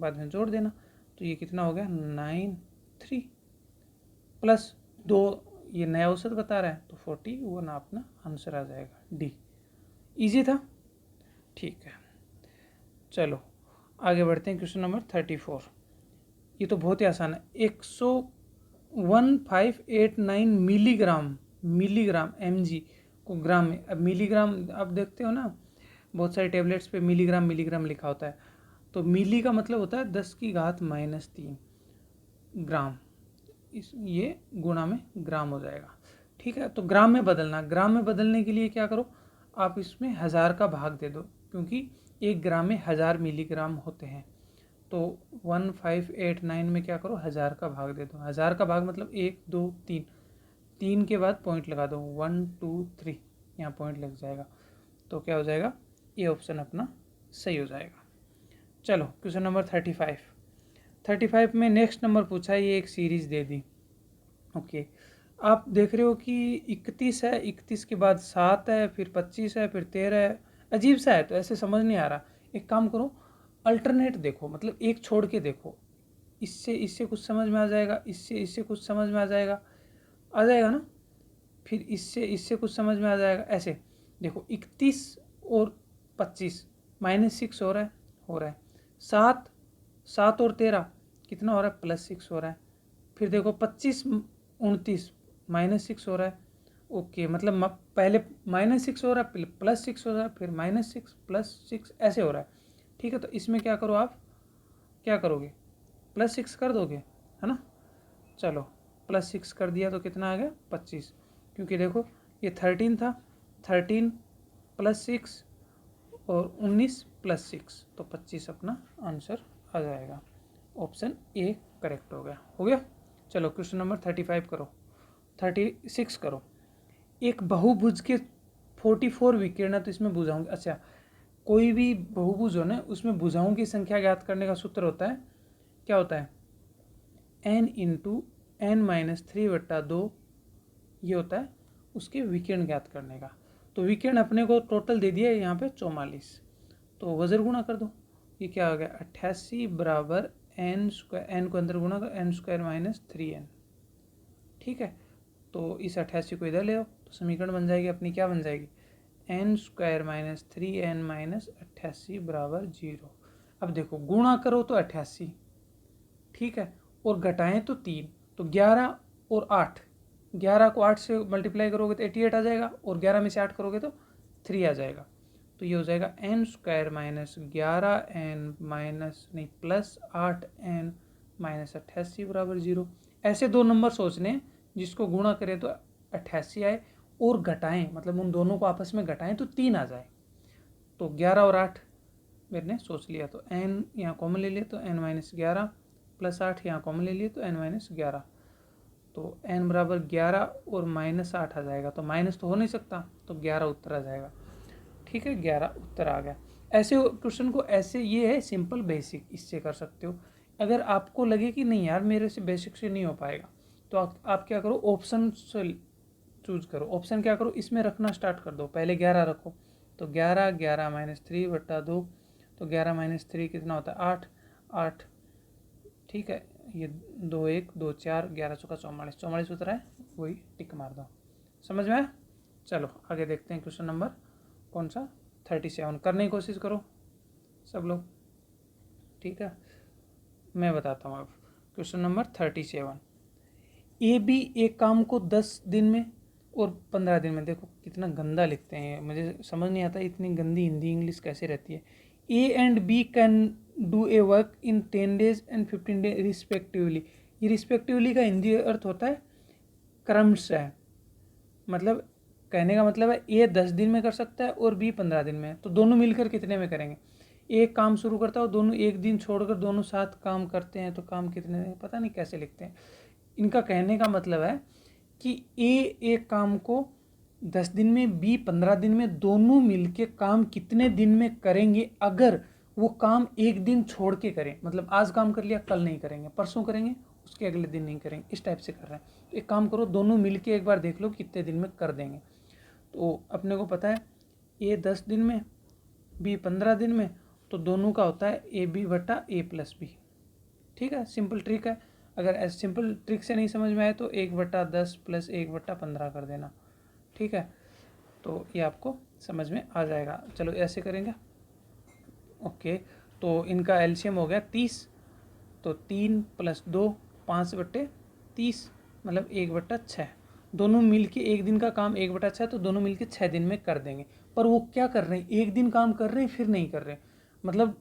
बाद में जोड़ देना। तो ये कितना हो गया 93 प्लस 2, ये नया औसत बता रहा है तो 41 अपना आंसर आ जाएगा, डी। इजी था, ठीक है। चलो आगे बढ़ते हैं, क्वेश्चन नंबर 34। ये तो बहुत ही आसान है। 11589 मिलीग्राम mg को ग्राम में, अब मिलीग्राम आप देखते हो ना, बहुत सारे टेबलेट्स पे मिलीग्राम लिखा होता है, तो मिली का मतलब होता है 10⁻³ ग्राम, इस ये गुणा में ग्राम हो जाएगा, ठीक है। तो ग्राम में बदलना, ग्राम में बदलने के लिए क्या करो, आप इसमें 1000 का भाग दे दो, क्योंकि 1 ग्राम में 1000 मिलीग्राम होते हैं। तो 1589 में क्या करो, 1000 का भाग दे दो। 1000 का भाग मतलब 1 2 3, 3 के बाद पॉइंट लगा दो, 1 2 3, यहाँ पॉइंट लग जाएगा। तो क्या हो जाएगा, ये ऑप्शन अपना सही हो जाएगा। चलो क्वेश्चन नंबर 35 में नेक्स्ट नंबर पूछा है, ये एक सीरीज दे दी। ओके आप देख रहे हो कि 31 है, 31 के बाद 7 है, फिर 25 है, फिर 13 है, अजीब सा है, तो ऐसे समझ नहीं आ रहा। एक काम करो, अल्टरनेट देखो, मतलब एक छोड़ के देखो, इससे कुछ समझ में आ जाएगा, इससे कुछ समझ में आ जाएगा ना, फिर इससे कुछ समझ में आ जाएगा। ऐसे देखो 31 और 25 -6 हो रहा है 7 और 13 कितना हो रहा है, +6 हो रहा है। फिर देखो 25 29 -6 हो रहा है। ओके मतलब पहले -6 हो रहा है, +6 हो रहा है, फिर -6 +6 ऐसे हो रहा है, ठीक है। तो इसमें क्या करो, आप क्या करोगे, +6 कर दोगे, है ना। चलो +6 कर दिया तो कितना आ गया 25, क्योंकि देखो ये 13 था, 13 +6 और 19 +6, तो 25 अपना आंसर आ जाएगा। ऑप्शन ए करेक्ट हो गया। चलो क्वेश्चन नंबर 35 करो, 36 करो। एक बहुभुज के 44 विकर्ण, तो इसमें भुजाओं, अच्छा कोई भी बहुभुज हो ना, उसमें भुजाओं की संख्या ज्ञात करने का सूत्र होता है, क्या होता है, n इंटू n-3/2, ये होता है उसके विकर्ण ज्ञात करने का। तो विकर्ण अपने को टोटल दे दिया है यहाँ पे 44, तो वजर गुणा कर दो, ये क्या हो गया 88 बराबर n को अंदर गुणा कर n² - 3n, ठीक है। तो इस 88 को इधर ले आओ, तो समीकरण बन जाएगी अपनी, क्या बन जाएगी, n² - 3n - 88 बराबर 0। अब देखो गुणा करो तो 88, ठीक है, और घटाएं तो 3, तो 11 और 8, 11 को 8 से मल्टीप्लाई करोगे तो 88 आ जाएगा, और 11 में से 8 करोगे तो 3 आ जाएगा। तो ये हो जाएगा n² माइनस 11n माइनस नहीं प्लस 8n माइनस 88 बराबर 0। ऐसे दो नंबर सोचने हैं जिसको गुणा करें तो 88 आए, और घटाएं मतलब उन दोनों को आपस में घटाएं तो 3 आ जाए। तो 11 और 8 मैंने सोच लिया, तो n यहाँ कॉमन ले लिए तो n माइनस 11 प्लस 8 यहाँ कॉमन ले लिए तो n माइनस 11, तो n बराबर 11 और माइनस 8 आ जाएगा। तो माइनस तो हो नहीं सकता, तो 11 उत्तर आ जाएगा। ठीक है, 11 उत्तर आ गया। ऐसे क्वेश्चन को ऐसे, ये है सिंपल बेसिक, इससे कर सकते हो। अगर आपको लगे कि नहीं यार मेरे से बेसिक से नहीं हो पाएगा, तो आप क्या करो, ऑप्शन से चूज करो। ऑप्शन क्या करो, इसमें रखना स्टार्ट कर दो। पहले 11 रखो, तो 11 11 माइनस 3 बट्टा 2, तो 11 माइनस 3 कितना होता है 8 8। ठीक है, ये 2 1 2 4 11 चौका 44, 44 उतरा है, वही टिक मार दो। समझ में आया? चलो आगे देखते हैं क्वेश्चन नंबर कौन सा 37। करने की कोशिश करो सब लोग। ठीक है, मैं बताता हूँ अब क्वेश्चन नंबर 37। ए बी एक काम को 10 दिन में और 15 दिन में, देखो कितना गंदा लिखते हैं, मुझे समझ नहीं आता इतनी गंदी हिंदी इंग्लिश कैसे रहती है। A and B can do a work in 10 days and 15 days respectively. ये रिस्पेक्टिवली का हिंदी अर्थ होता है क्रमशः, मतलब कहने का मतलब है ए 10 दिन में कर सकता है और बी 15 दिन में, तो दोनों मिलकर कितने में करेंगे। एक काम शुरू करता है और दोनों एक दिन छोड़कर दोनों साथ काम करते हैं, तो काम कितने दिन, पता नहीं कैसे लिखते हैं। इनका कहने का मतलब है कि ए एक काम को 10 दिन में, बी 15 दिन में, दोनों मिलके काम कितने दिन में करेंगे अगर वो काम एक दिन छोड़ के करें। मतलब आज काम कर लिया, कल नहीं करेंगे, परसों करेंगे, उसके अगले दिन नहीं करेंगे, इस टाइप से कर रहे हैं। तो एक काम करो, दोनों मिलके एक बार देख लो कितने दिन में कर देंगे। तो अपने को पता है ए 10 दिन में, बी 15 दिन में, तो दोनों का होता है ए बी बटा ए प्लस बी। ठीक है, सिंपल ट्रिक है। अगर ऐसे सिंपल ट्रिक से नहीं समझ में आए तो 1/10 प्लस 1/15 कर देना। ठीक है, तो ये आपको समझ में आ जाएगा। चलो ऐसे करेंगे। ओके, तो इनका एलसीएम हो गया 30, तो 3 + 2 5/30, मतलब 1/6। दोनों मिलके एक दिन का काम 1/6, तो दोनों मिलके 6 दिन में कर देंगे। पर वो क्या कर रहे हैं, एक दिन काम कर रहे हैं फिर नहीं कर रहे, मतलब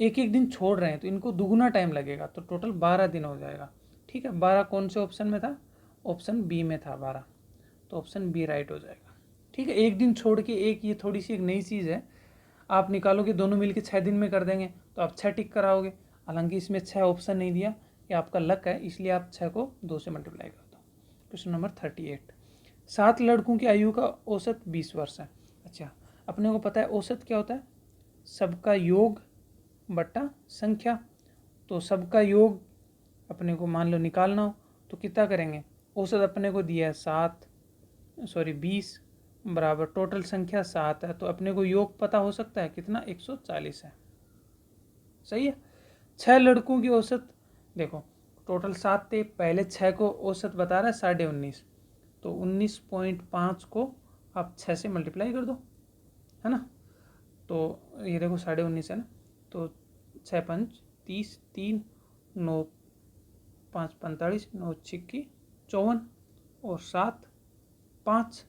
एक एक दिन छोड़ रहे हैं, तो इनको दुगुना टाइम लगेगा, तो टोटल 12 दिन हो जाएगा। ठीक है, 12 कौन से ऑप्शन में था, ऑप्शन बी में था 12, तो ऑप्शन बी राइट हो जाएगा। ठीक है, एक दिन छोड़ के एक, ये थोड़ी सी एक नई चीज़ है। आप निकालोगे दोनों मिलके 6 दिन में कर देंगे, तो आप 6 टिक कराओगे। हालांकि इसमें 6 ऑप्शन नहीं दिया, ये आपका लक है, इसलिए आप 6 को 2 से मल्टीप्लाई कर दो। Question number 38। 7 लड़कों की आयु का औसत 20 वर्ष है। अच्छा, अपने को पता है औसत क्या होता है, सबका योग बटा संख्या। तो सबका योग अपने को मान लो निकालना हो तो कितना करेंगे, औसत अपने को दिया है 20 बराबर टोटल संख्या 7 है, तो अपने को योग पता हो सकता है कितना, 140 है। सही है। 6 लड़कों की औसत, देखो टोटल 7 थे, पहले 6 को औसत बता रहा है 19.5, तो 19.5 को आप 6 से मल्टीप्लाई कर दो, है ना। तो ये देखो 19.5 है ना, तो 6 5 30, 3 9 5 45, 9 6 54, और 7 5,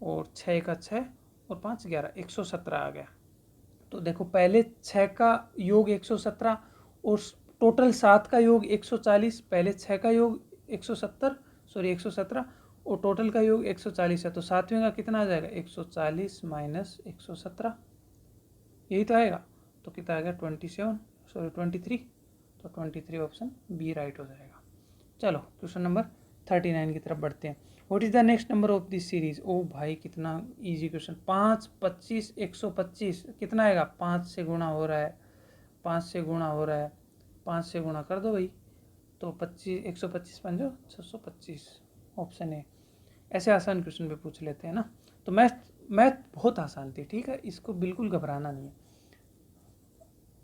और 6 का 6 और 5 11, 117 आ गया। तो देखो पहले 6 का योग 117 और टोटल 7 का योग 140, पहले 6 का योग 117 और टोटल का योग 140 है, तो सातवें का कितना आ जाएगा, 140 माइनस 117, यही तो आएगा। तो कितना आ गया 23, तो 23 ऑप्शन बी राइट हो जाएगा। चलो क्वेश्चन नंबर 39 की तरफ बढ़ते हैं। What is the next number of this series. ओ भाई कितना इजी क्वेश्चन। 5 25 125 कितना आएगा, 5 से गुणा हो रहा है, 5 से गुणा हो रहा है, 5 से गुणा कर दो भाई, तो 25 125 पंजो 625, ऑप्शन ए। ऐसे आसान क्वेश्चन पे पूछ लेते हैं ना। तो मैथ बहुत आसान थी, ठीक है, इसको बिल्कुल घबराना नहीं है।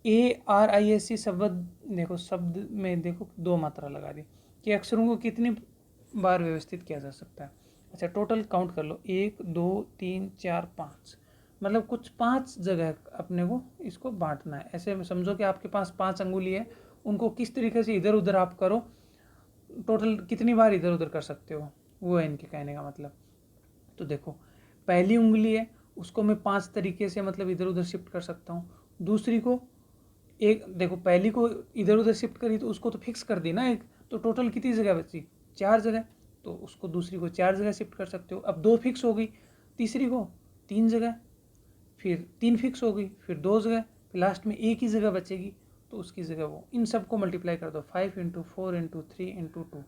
ARISC शब्द, देखो शब्द में देखो 2 मात्रा लगा दी कि अक्षरों को कितनी बार व्यवस्थित किया जा सकता है। अच्छा टोटल काउंट कर लो, 1 2 3 4 5, मतलब कुछ 5 जगह अपने को इसको बांटना है। ऐसे समझो कि आपके पास 5 अंगुली है, उनको किस तरीके से इधर उधर आप करो टोटल कितनी बार इधर उधर कर सकते हो, वो है इनके कहने का मतलब। तो देखो पहली उंगली है उसको मैं 5 तरीके से मतलब इधर उधर शिफ्ट कर सकता हूँ। दूसरी को एक, देखो पहली को इधर उधर शिफ्ट करी तो उसको तो फिक्स कर दी ना एक, तो टोटल कितनी जगह बची, 4 जगह, तो उसको दूसरी को 4 जगह शिफ्ट कर सकते हो। अब 2 फिक्स हो गई, तीसरी को 3 जगह, फिर 3 फिक्स हो गई, फिर 2 जगह, फिर लास्ट में एक ही जगह बचेगी तो उसकी जगह वो। इन सबको मल्टीप्लाई कर दो, 5 × 4 × 3 × 2,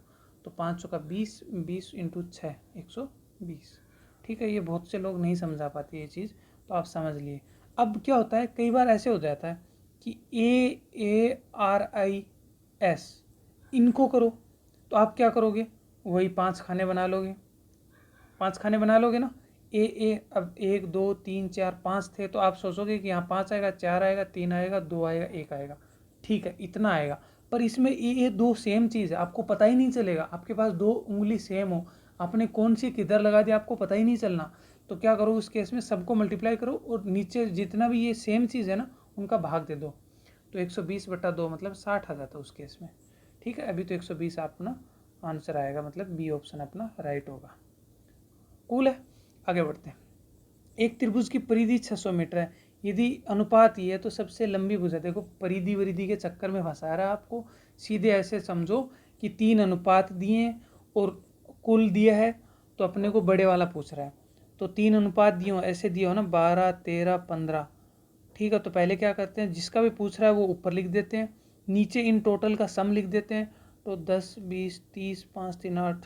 तो 500 का 20, 20 × 6 120। ठीक है, ये बहुत से लोग नहीं समझा पाते ये चीज़, तो आप समझ लिए। अब क्या होता है, कई बार ऐसे हो जाता है कि ARIS इनको करो, तो आप क्या करोगे, वही 5 खाने बना लोगे, 5 खाने बना लोगे ना। अब 1 2 3 4 5 थे, तो आप सोचोगे कि यहाँ 5 आएगा, 4 आएगा, 3 आएगा, 2 आएगा, 1 आएगा, ठीक है इतना आएगा। पर इसमें ये 2 सेम चीज़ है, आपको पता ही नहीं चलेगा। आपके पास 2 उंगली सेम हो, आपने कौन सी किधर लगा दिया आपको पता ही नहीं चलना। तो क्या करो उस केस में, सबको मल्टीप्लाई करो और नीचे जितना भी ये सेम चीज़ है ना उनका भाग दे दो, तो 120/2 मतलब 60 आ जाता है उस केस में। ठीक है, अभी तो 120 अपना आंसर आएगा, मतलब बी ऑप्शन अपना राइट होगा। कूल है, आगे बढ़ते हैं। एक त्रिभुज की परिधि 600 मीटर है, यदि अनुपात ये है तो सबसे लंबी भुजा, देखो परिधि वरिधि के चक्कर में फंसा रहा है आपको, सीधे ऐसे समझो कि 3 अनुपात दिए और कुल दिया है, तो अपने को बड़े वाला पूछ रहा है। तो 3 अनुपात दिए हो, ऐसे दिए हो ना 12 13 15, ठीक है। तो पहले क्या करते हैं, जिसका भी पूछ रहा है वो ऊपर लिख देते हैं, नीचे इन टोटल का सम लिख देते हैं। तो 10 20 30 5 3 8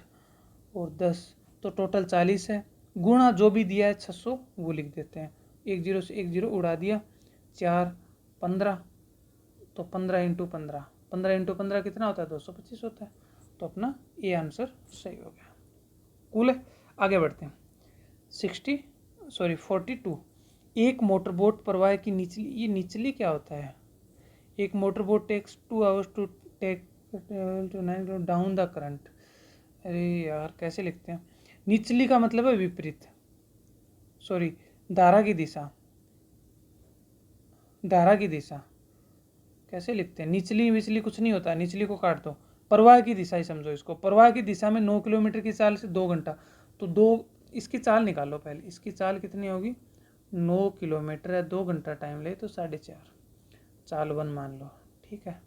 और 10, तो टोटल 40 है, गुणा जो भी दिया है 600 वो लिख देते हैं। 1 0 से 1 0 उड़ा दिया, 4 15, तो 15 × 15, 15 × 15 कितना होता है, 225 होता है। तो अपना ये आंसर सही हो गया। कूल है, आगे बढ़ते हैं। 42, एक मोटरबोट प्रवाह की निचली, ये निचली क्या होता है, एक motorboat takes 2 hours to take to 9 down the current. अरे यार कैसे लिखते हैं, निचली का मतलब है विपरीत, सॉरी धारा की दिशा, धारा की दिशा कैसे लिखते हैं, निचली विचली कुछ नहीं होता, निचली को काट दो, प्रवाह की दिशा ही समझो इसको। प्रवाह की दिशा में 9 किलोमीटर की चाल से 2 घंटा, तो 2, इसकी चाल निकालो पहले, इसकी चाल कितनी होगी, 9 किलोमीटर है, 2 घंटा टाइम ले तो 4.5, चाल 1 मान लो, ठीक है।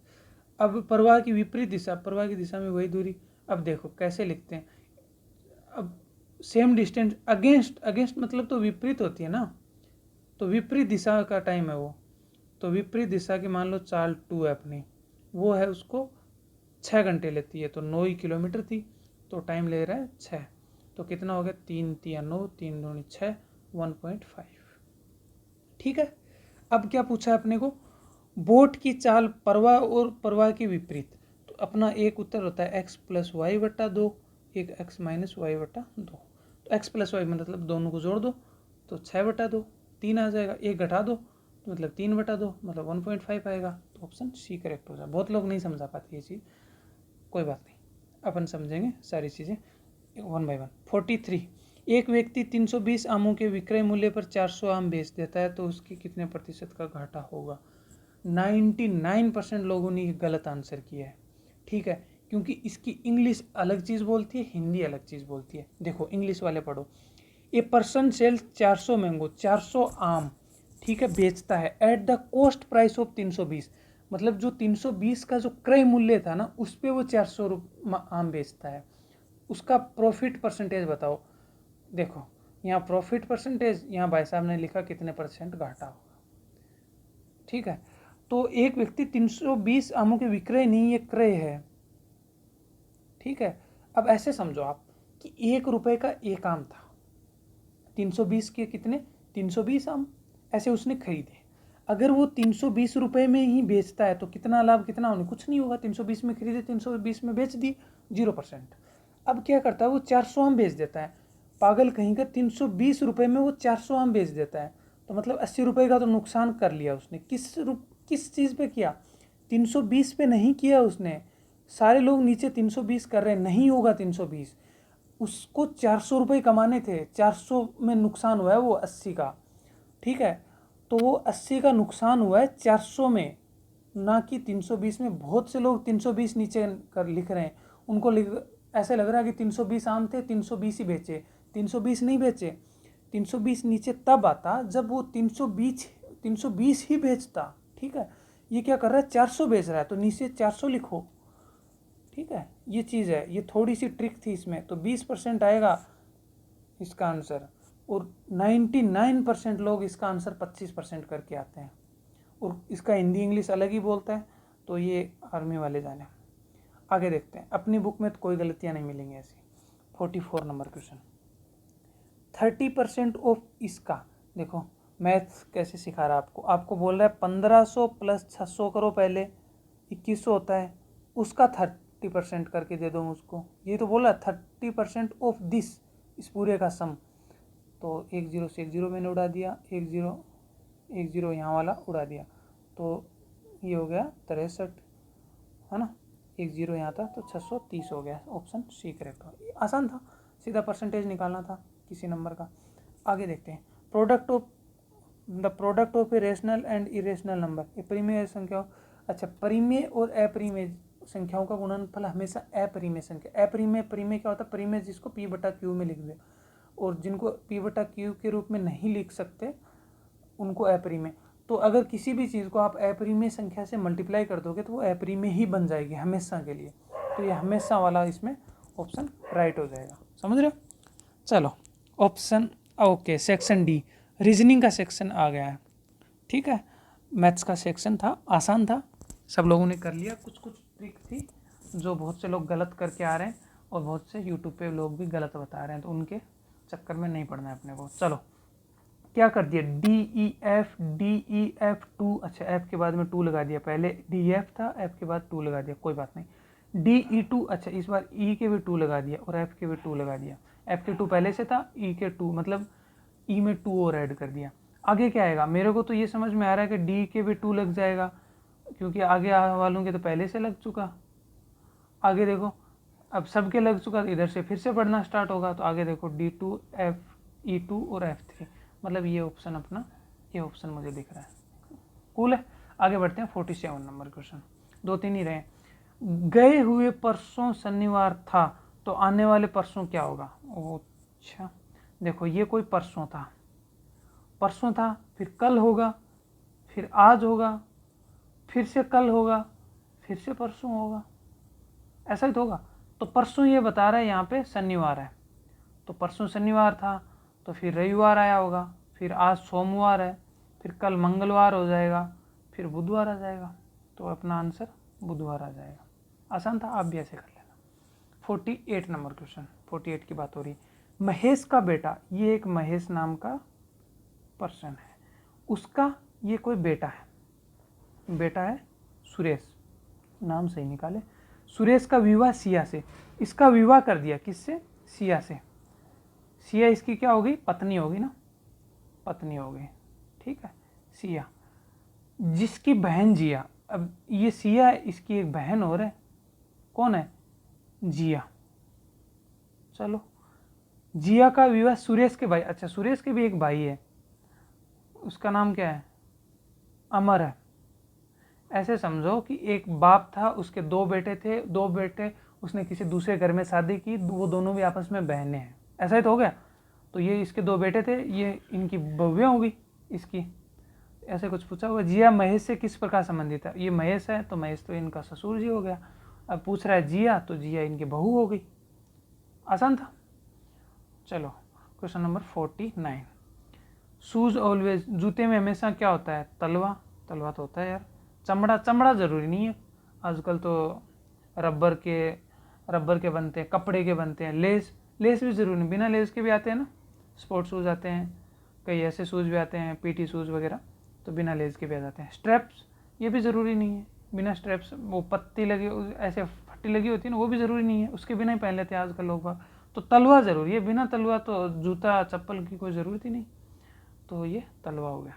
अब प्रवाह की विपरीत दिशा, प्रवाह की दिशा में वही दूरी, अब देखो कैसे लिखते हैं, अब सेम डिस्टेंस, अगेंस्ट, अगेंस्ट मतलब तो विपरीत होती है ना, तो विपरीत दिशा का टाइम है वो, तो विपरीत दिशा की मान लो चाल 2 है अपनी, वो है उसको 6 घंटे लेती है, तो 9 ही किलोमीटर थी, तो टाइम ले रहा है 6, तो कितना हो गया, 3 3 9, 3 दूनी 6, 1.5, ठीक है। अब क्या पूछा है अपने को, बोट की चाल प्रवाह और प्रवाह के विपरीत, तो अपना एक उत्तर होता है x + y/2, एक x - y/2, तो x + y मतलब दोनों को जोड़ दो तो 6/2, 3 आ जाएगा, एक घटा दो तो मतलब 3/2, मतलब 1.5 आएगा, तो ऑप्शन सी करेक्ट हो जाए। बहुत लोग नहीं समझा पाते ये चीज़, कोई बात नहीं, अपन समझेंगे सारी चीज़ें 1 बाय 1। 43, एक व्यक्ति 320 आमों के विक्रय मूल्य पर 400 आम बेच देता है, तो उसकी कितने प्रतिशत का घाटा होगा। 99% लोगों ने गलत आंसर किया है, ठीक है, क्योंकि इसकी इंग्लिश अलग चीज़ बोलती है, हिंदी अलग चीज़ बोलती है। देखो इंग्लिश वाले पढ़ो, ए पर्सन सेल्स 400 मैंगो, 400 आम, ठीक है, बेचता है at the cost price of 320, मतलब जो 320 का जो क्रय मूल्य था ना उस पर वो 400 आम बेचता है, उसका प्रॉफिट परसेंटेज बताओ। देखो यहाँ प्रॉफिट परसेंटेज, यहाँ भाई साहब ने लिखा कितने % घाटा होगा, ठीक है। तो एक व्यक्ति 320 आमों के विक्रय नहीं, ये क्रय है, ठीक है। अब ऐसे समझो आप कि 1 रुपये का एक आम था, 320 के कितने, 320 आम ऐसे उसने खरीदे। अगर वो 320 रुपये में ही बेचता है तो कितना लाभ, कितना होने, कुछ नहीं होगा, 320 में खरीदे, 320 में बेच दी, 0%। अब क्या करता है वो 400 आम बेच देता है, पागल कहीं का, 320 रुपये में वो 400 आम बेच देता है, तो मतलब 80 रुपये का तो नुकसान कर लिया उसने। किस चीज़ पे किया, 320 पे नहीं किया उसने, सारे लोग नीचे 320 कर रहे हैं, नहीं होगा 320, उसको 400 रुपये कमाने थे, 400 में नुकसान हुआ है वो 80 का, ठीक है। तो वो 80 का नुकसान हुआ है 400 में, ना कि 320 में। बहुत से लोग 320 नीचे कर लिख रहे हैं, उनको ऐसे लग रहा है कि 320 आम थे, 320 ही बेचे। 320 नहीं बेचे, 320 नीचे तब आता जब वो 320 ही बेचता। ठीक है, ये क्या कर रहा है, 400 बेच रहा है, तो नीचे 400 लिखो। ठीक है, ये चीज़ है, ये थोड़ी सी ट्रिक थी इसमें। तो 20% आएगा इसका आंसर, और 99% लोग इसका आंसर 25% करके आते हैं। और इसका हिंदी इंग्लिश अलग ही बोलता है, तो ये आर्मी वाले जाने। आगे देखते हैं, अपनी बुक में तो कोई गलतियां नहीं मिलेंगी ऐसी। 44 नंबर क्वेश्चन, 30% ऑफ इसका, देखो मैथ्स कैसे सिखा रहा है आपको। आपको बोल रहा है 1500 प्लस 600 करो, पहले 2100 होता है, उसका 30% करके दे दो मुझको। ये तो बोला 30% ऑफ दिस, इस पूरे का सम। तो 10 से 10 मैंने उड़ा दिया, 10 यहाँ वाला उड़ा दिया, तो ये हो गया 63, है ना। 10 यहाँ था तो 630 हो गया। ऑप्शन सी करेक्ट हो। आसान था, सीधा परसेंटेज निकालना था किसी नंबर का। आगे देखते हैं, the product of a rational and irrational number. ये परिमेय संख्या, अच्छा परिमेय और अपरिमेय संख्याओं का गुणनफल हमेशा अपरिमेय संख्या। अपरिमेय परिमेय क्या होता है, परिमेय जिसको p/q में लिख दे, और जिनको p/q के रूप में नहीं लिख सकते उनको अपरिमेय। तो अगर किसी भी चीज़ को आप अपरिमेय संख्या से मल्टीप्लाई कर दोगे तो वो अपरिमेय ही बन जाएगी हमेशा के लिए। तो ये हमेशा वाला इसमें ऑप्शन राइट हो जाएगा, समझ रहे हो। चलो option okay, section D, reasoning का सेक्शन आ गया है। ठीक है, मैथ्स का सेक्शन था, आसान था, सब लोगों ने कर लिया। कुछ कुछ ट्रिक थी जो बहुत से लोग गलत करके आ रहे हैं, और बहुत से यूट्यूब पे लोग भी गलत बता रहे हैं, तो उनके चक्कर में नहीं पड़ना है अपने को। चलो क्या कर दिया, DEF 2, अच्छा एफ के बाद में 2 लगा दिया, पहले DF था, एफ के बाद 2 लगा दिया, कोई बात नहीं। DE2, अच्छा इस बार E के भी 2 लगा दिया और एफ के भी 2 लगा दिया। एफ के 2 पहले से था, E के 2 मतलब E में 2 और ऐड कर दिया। आगे क्या आएगा, मेरे को तो ये समझ में आ रहा है कि D के भी 2 लग जाएगा, क्योंकि आगे वालों के तो पहले से लग चुका। आगे देखो, अब सबके लग चुका, तो इधर से फिर से पढ़ना स्टार्ट होगा। तो आगे देखो D2, E2 और F3, मतलब ये ऑप्शन अपना, ये ऑप्शन मुझे दिख रहा है। कूल है, आगे बढ़ते हैं। 47 नंबर क्वेश्चन, 2-3 ही रहे। गए हुए परसों शनिवार था, तो आने वाले परसों क्या होगा। अच्छा देखो, ये कोई परसों था, परसों था, फिर कल होगा, फिर आज होगा, फिर से कल होगा, फिर से परसों होगा, ऐसा ही तो होगा। तो परसों ये बता रहा है यहाँ पे शनिवार है, तो परसों शनिवार था, तो फिर रविवार आया होगा, फिर आज सोमवार है, फिर कल मंगलवार हो जाएगा, फिर बुधवार आ जाएगा। तो अपना आंसर बुधवार आ जाएगा। आसान था, आप भी ऐसे कर लेना। 48 नंबर क्वेश्चन, 48 की बात हो रही। महेश का बेटा, ये एक महेश नाम का पर्सन है, उसका ये कोई बेटा है, बेटा है सुरेश, नाम सही निकाले। सुरेश का विवाह सिया से, इसका विवाह कर दिया, किससे, सिया से। सिया इसकी क्या होगी, पत्नी होगी ना, पत्नी हो गई। ठीक है, सिया, जिसकी बहन जिया। अब ये सिया है, इसकी एक बहन और है, कौन है, जिया। चलो, जिया का विवाह सुरेश के भाई, अच्छा सुरेश के भी एक भाई है, उसका नाम क्या है, अमर है। ऐसे समझो कि एक बाप था, उसके 2 बेटे थे, 2 बेटे उसने किसी दूसरे घर में शादी की, वो दोनों भी आपस में बहनें हैं, ऐसा ही तो हो गया। तो ये इसके 2 बेटे थे, ये इनकी बहुएं होगी इसकी, ऐसे कुछ पूछा हुआ। जिया महेश से किस प्रकार संबंधित है, ये महेश है तो महेश तो इनका ससुर जी हो गया। अब पूछ रहा है जिया, तो जिया इनकी बहू हो गई। आसान था। चलो क्वेश्चन नंबर 49, शूज ऑलवेज, जूते में हमेशा क्या होता है, तलवा, तलवा तो होता है यार। चमड़ा, चमड़ा ज़रूरी नहीं है, आजकल तो रबर के बनते हैं, कपड़े के बनते हैं। लेस, लेस भी ज़रूरी नहीं, बिना लेस के भी आते हैं ना, स्पोर्ट्स शूज़ आते हैं, कई ऐसे शूज़ भी आते हैं, पीटी शूज़ वगैरह, तो बिना लेस के भी आ जाते हैं। स्ट्रैप्स, ये भी ज़रूरी नहीं है, बिना स्ट्रैप्स, वो पत्ती लगी ऐसे फट्टी लगी होती है ना, वो भी ज़रूरी नहीं है, उसके बिना ही पहन लेते हैं आजकल लोग। तो तलवा ज़रूरी है, बिना तलवा तो जूता चप्पल की कोई ज़रूरत ही नहीं, तो ये तलवा हो गया।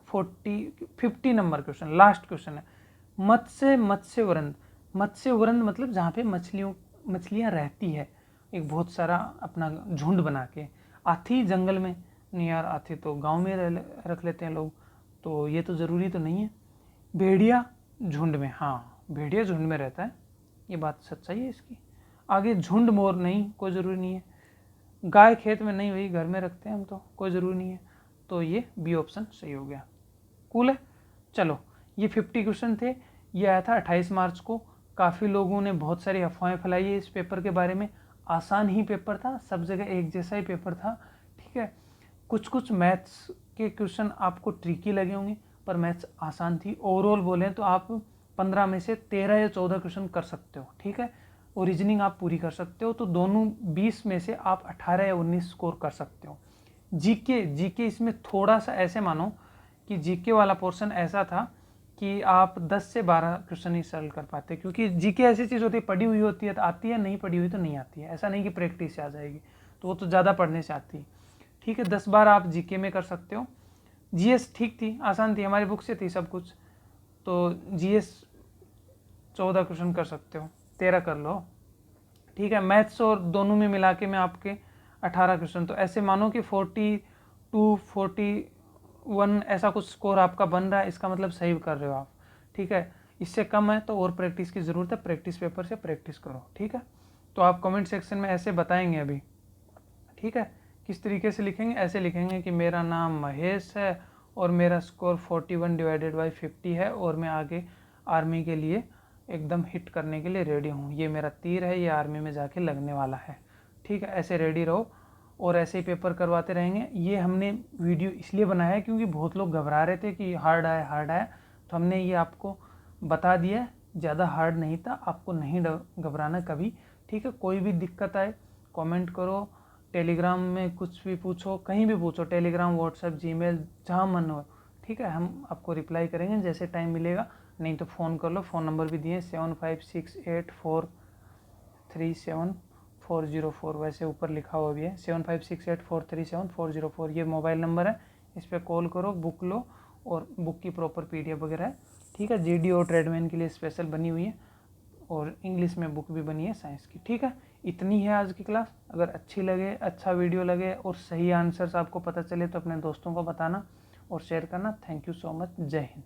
50 नंबर क्वेश्चन, लास्ट क्वेश्चन है। मत्स्य वृंद मतलब जहाँ पे मछलियाँ रहती है, एक बहुत सारा अपना झुंड बना के। हाथी जंगल में, नहीं यार हाथी तो गांव में रख लेते हैं लोग, तो ये तो ज़रूरी तो नहीं है। भेड़िया झुंड में, हाँ भेड़िया झुंड में रहता है, ये बात सच्चाई है इसकी। आगे झुंड मोर नहीं, कोई ज़रूरी नहीं है। गाय खेत में नहीं, वही घर में रखते हैं हम, तो कोई ज़रूरी नहीं है। तो ये बी ऑप्शन सही हो गया। कूल है। चलो, ये 50 क्वेश्चन थे। ये आया था 28 मार्च को। काफ़ी लोगों ने बहुत सारी अफवाहें फैलाई है इस पेपर के बारे में। आसान ही पेपर था, सब जगह एक जैसा ही पेपर था, ठीक है। कुछ कुछ मैथ्स के क्वेश्चन आपको ट्रिकी लगे होंगे, पर मैथ्स आसान थी। ओवरऑल बोलें तो आप 15 में से 13 या 14 क्वेश्चन कर सकते हो, ठीक है। और रीजनिंग आप पूरी कर सकते हो, तो दोनों 20 में से आप 18 या 19 स्कोर कर सकते हो। जीके इसमें थोड़ा सा ऐसे मानो कि जीके वाला पोर्शन ऐसा था कि आप 10 से 12 क्वेश्चन ही सॉल्व कर पाते, क्योंकि जीके ऐसी चीज़ होती है, पढ़ी हुई होती है तो आती है, नहीं पढ़ी हुई तो नहीं आती है। ऐसा नहीं कि प्रैक्टिस से आ जाएगी, तो वो तो ज़्यादा पढ़ने से आती है, ठीक है। 10-12 आप जीके में कर सकते हो। जीएस ठीक थी, आसान थी, हमारी बुक से थी सब कुछ, तो जीएस 14 क्वेश्चन कर सकते हो, 13 कर लो, ठीक है। मैथ्स और दोनों में मिला के मैं आपके 18 क्वेश्चन, तो ऐसे मानो कि 42 41 ऐसा कुछ स्कोर आपका बन रहा है, इसका मतलब सही कर रहे हो आप, ठीक है। इससे कम है तो और प्रैक्टिस की ज़रूरत है, प्रैक्टिस पेपर से प्रैक्टिस करो, ठीक है। तो आप कमेंट सेक्शन में ऐसे बताएंगे अभी, ठीक है। किस तरीके से लिखेंगे, ऐसे लिखेंगे कि मेरा नाम महेश है और मेरा स्कोर 41/50 है और मैं आगे आर्मी के लिए एकदम हिट करने के लिए रेडी हूँ। ये मेरा तीर है, ये आर्मी में जाके लगने वाला है, ठीक है। ऐसे रेडी रहो और ऐसे ही पेपर करवाते रहेंगे। ये हमने वीडियो इसलिए बनाया है क्योंकि बहुत लोग घबरा रहे थे कि हार्ड आए, तो हमने ये आपको बता दिया, ज़्यादा हार्ड नहीं था, आपको नहीं घबराना कभी, ठीक है। कोई भी दिक्कत आए कमेंट करो, टेलीग्राम में कुछ भी पूछो, कहीं भी पूछो, टेलीग्राम, व्हाट्सएप, जीमेल, जहाँ मन हो, ठीक है। हम आपको रिप्लाई करेंगे जैसे टाइम मिलेगा, नहीं तो फ़ोन कर लो, फ़ोन नंबर भी दिए 7568437404, वैसे ऊपर लिखा हुआ भी है 7568437404, ये मोबाइल नंबर है, इस पर कॉल करो, बुक लो, और बुक की प्रॉपर PDF वगैरह है, ठीक है। GD और ट्रेडमैन के लिए स्पेशल बनी हुई है, और इंग्लिश में बुक भी बनी है साइंस की, ठीक है। इतनी है आज की क्लास। अगर अच्छी लगे, अच्छा वीडियो लगे और सही आंसर्स आपको पता चले तो अपने दोस्तों को बताना और शेयर करना। Thank you so much. जय हिंद।